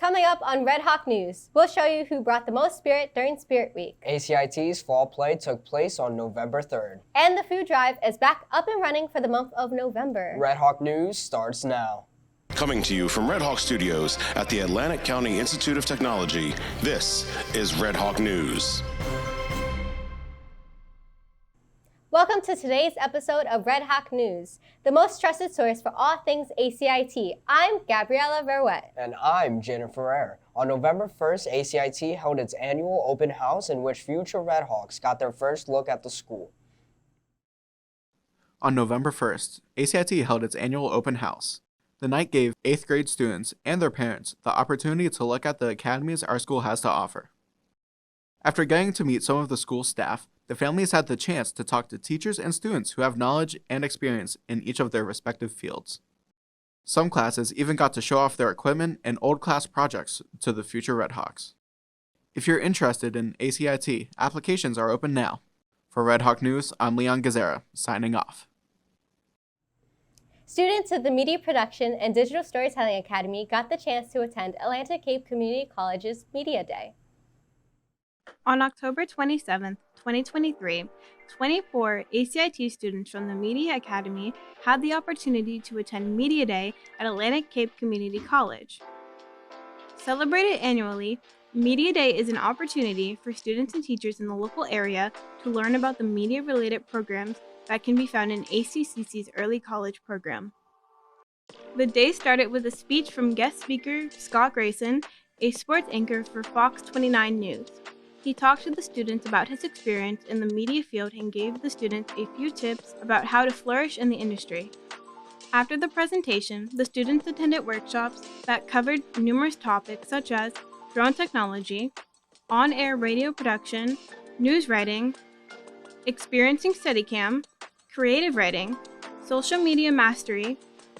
Coming up on Red Hawk News, we'll show you who brought the most spirit during Spirit Week. ACIT's fall play took place on November 3rd. And the food drive is back up and running for the month of November. Red Hawk News starts now. Coming to you from Red Hawk Studios at the Atlantic County Institute of Technology, this is Red Hawk News. Welcome to today's episode of Red Hawk News, the most trusted source for all things ACIT. I'm Gabriella Verwet. And I'm Jennifer Ferrer. On November 1st, ACIT held its annual open house in which future Red Hawks got their first look at the school. On November 1st, ACIT held its annual open house. The night gave 8th grade students and their parents the opportunity to look at the academies our school has to offer. After getting to meet some of the school staff, the families had the chance to talk to teachers and students who have knowledge and experience in each of their respective fields. Some classes even got to show off their equipment and old class projects to the future Red Hawks. If you're interested in ACIT, applications are open now. For Red Hawk News, I'm Leon Gazera, signing off. Students of the Media Production and Digital Storytelling Academy got the chance to attend Atlantic Cape Community College's Media Day. On October 27, 2023, 24 ACIT students from the Media Academy had the opportunity to attend Media Day at Atlantic Cape Community College. Celebrated annually, Media Day is an opportunity for students and teachers in the local area to learn about the media-related programs that can be found in ACCC's early college program. The day started with a speech from guest speaker Scott Grayson, a sports anchor for Fox 29 News. He talked to the students about his experience in the media field and gave the students a few tips about how to flourish in the industry. After the presentation, the students attended workshops that covered numerous topics such as drone technology, on-air radio production, news writing, experiencing Steadicam, creative writing, social media mastery,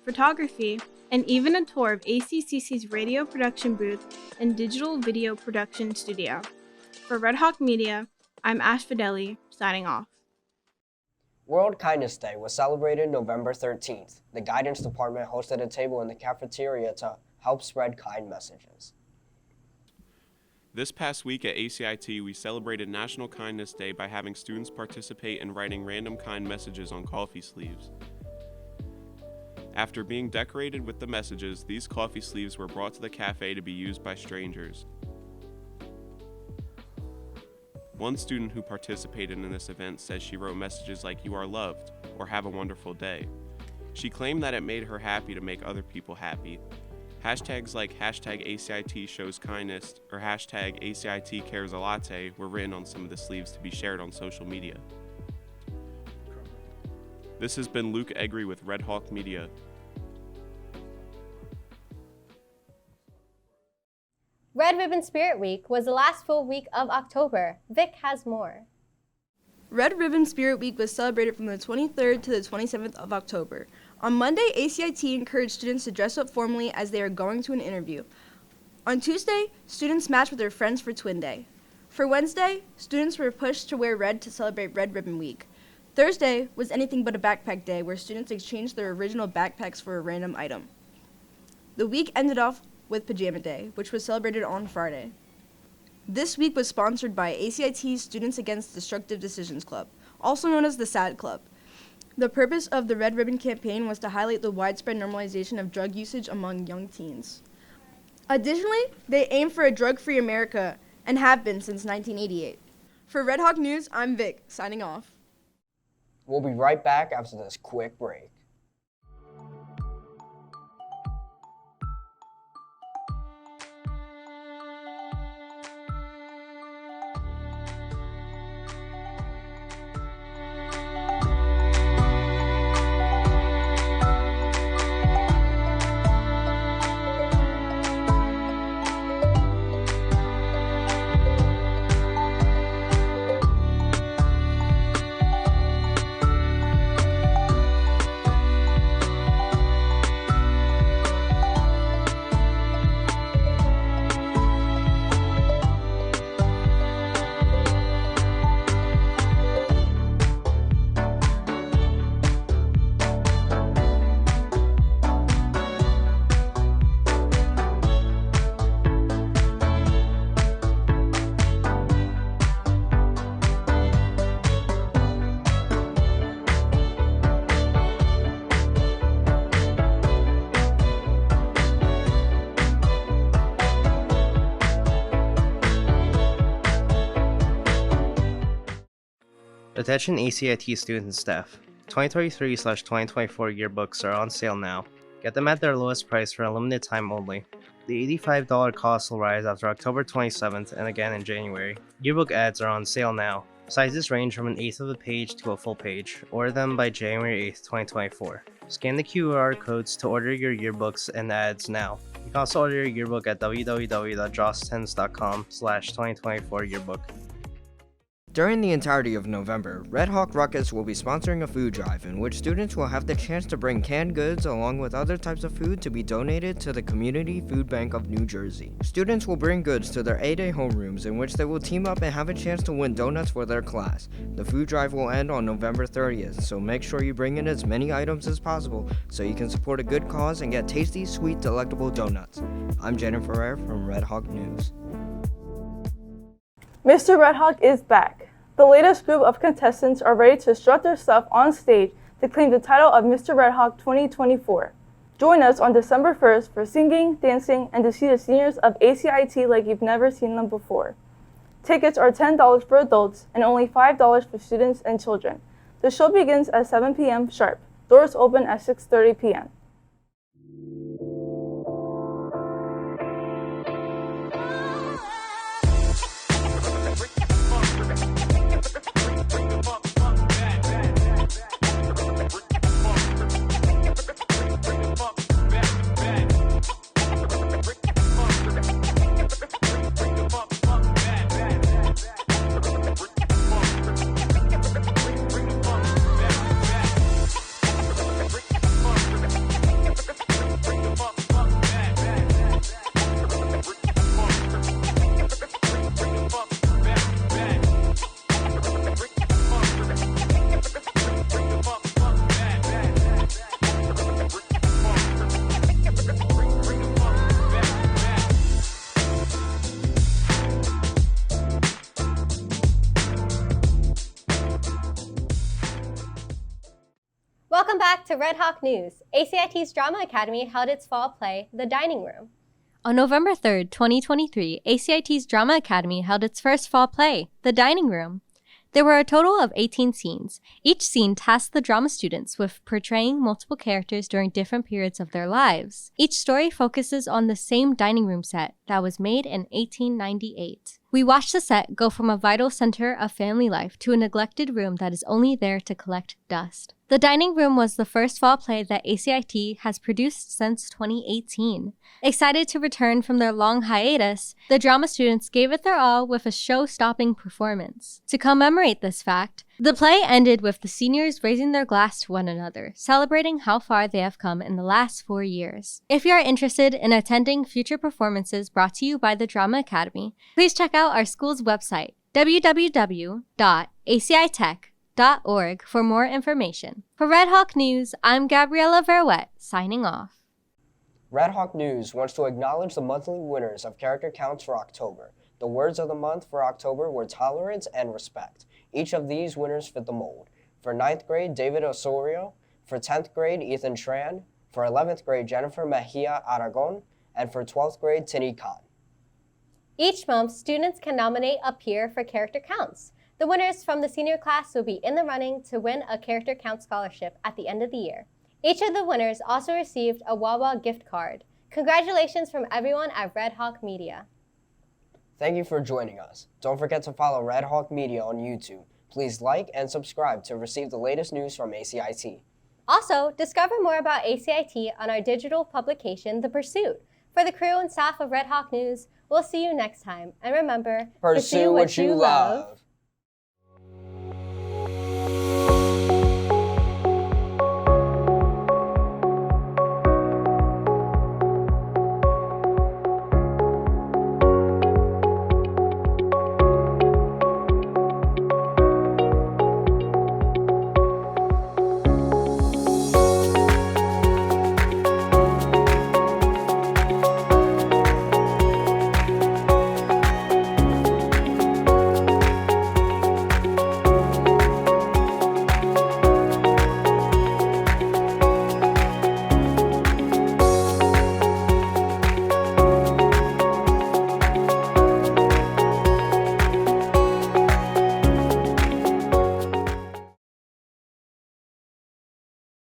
photography, and even a tour of ACCC's radio production booth and digital video production studio. For Red Hawk Media, I'm Ash Fideli, signing off. World Kindness Day was celebrated November 13th. The guidance department hosted a table in the cafeteria to help spread kind messages. This past week at ACIT, we celebrated National Kindness Day by having students participate in writing random kind messages on coffee sleeves. After being decorated with the messages, these coffee sleeves were brought to the cafe to be used by strangers. One student who participated in this event says she wrote messages like "You are loved" or "Have a wonderful day." She claimed that it made her happy to make other people happy. Hashtags like #ACIT shows kindness or #ACIT cares a latte were written on some of the sleeves to be shared on social media. This has been Luke Egri with Red Hawk Media. Red Ribbon Spirit Week was the last full week of October. Vic has more. Red Ribbon Spirit Week was celebrated from the 23rd to the 27th of October. On Monday, ACIT encouraged students to dress up formally as they are going to an interview. On Tuesday, students matched with their friends for Twin Day. For Wednesday, students were pushed to wear red to celebrate Red Ribbon Week. Thursday was anything but a backpack day, where students exchanged their original backpacks for a random item. The week ended off with Pajama Day, which was celebrated on Friday. This week was sponsored by ACIT's Students Against Destructive Decisions Club, also known as the SAD Club. The purpose of the Red Ribbon campaign was to highlight the widespread normalization of drug usage among young teens. Additionally, they aim for a drug-free America and have been since 1988. For Red Hawk News, I'm Vic, signing off. We'll be right back after this quick break. Attention ACIT student and staff. 2023/2024 yearbooks are on sale now. Get them at their lowest price for a limited time only. The $85 cost will rise after October 27th and again in January. Yearbook ads are on sale now. Sizes range from an eighth of a page to a full page. Order them by January 8th, 2024. Scan the QR codes to order your yearbooks and ads now. You can also order your yearbook at www.jostens.com/2024yearbook. During the entirety of November, Red Hawk Ruckus will be sponsoring a food drive in which students will have the chance to bring canned goods along with other types of food to be donated to the Community Food Bank of New Jersey. Students will bring goods to their A-Day homerooms in which they will team up and have a chance to win donuts for their class. The food drive will end on November 30th, so make sure you bring in as many items as possible so you can support a good cause and get tasty, sweet, delectable donuts. I'm Jennifer Ferrer from Red Hawk News. Mr. Red Hawk is back. The latest group of contestants are ready to strut their stuff on stage to claim the title of Mr. Red Hawk 2024. Join us on December 1st for singing, dancing, and to see the seniors of ACIT like you've never seen them before. Tickets are $10 for adults and only $5 for students and children. The show begins at 7 p.m. sharp. Doors open at 6:30 p.m. Welcome back to Red Hawk News. ACIT's Drama Academy held its fall play, The Dining Room. On November 3rd, 2023, ACIT's Drama Academy held its first fall play, The Dining Room. There were a total of 18 scenes. Each scene tasked the drama students with portraying multiple characters during different periods of their lives. Each story focuses on the same dining room set that was made in 1898. We watched the set go from a vital center of family life to a neglected room that is only there to collect dust. The Dining Room was the first fall play that ACIT has produced since 2018. Excited to return from their long hiatus, the drama students gave it their all with a show-stopping performance. To commemorate this fact, the play ended with the seniors raising their glass to one another, celebrating how far they have come in the last 4 years. If you are interested in attending future performances brought to you by the Drama Academy, please check out our school's website, www.acitech.org, for more information. For Red Hawk News, I'm Gabriella Verwet, signing off. Red Hawk News wants to acknowledge the monthly winners of character counts for October. The words of the month for October were tolerance and respect. Each of these winners fit the mold. For 9th grade, David Osorio. For 10th grade, Ethan Tran. For 11th grade, Jennifer Mejia Aragon. And for 12th grade, Tinny Khan. Each month, students can nominate a peer for character counts. The winners from the senior class will be in the running to win a character count scholarship at the end of the year. Each of the winners also received a Wawa gift card. Congratulations from everyone at Red Hawk Media. Thank you for joining us. Don't forget to follow Red Hawk Media on YouTube. Please like and subscribe to receive the latest news from ACIT. Also, discover more about ACIT on our digital publication, The Pursuit. For the crew and staff of Red Hawk News, we'll see you next time. And remember, pursue what you love.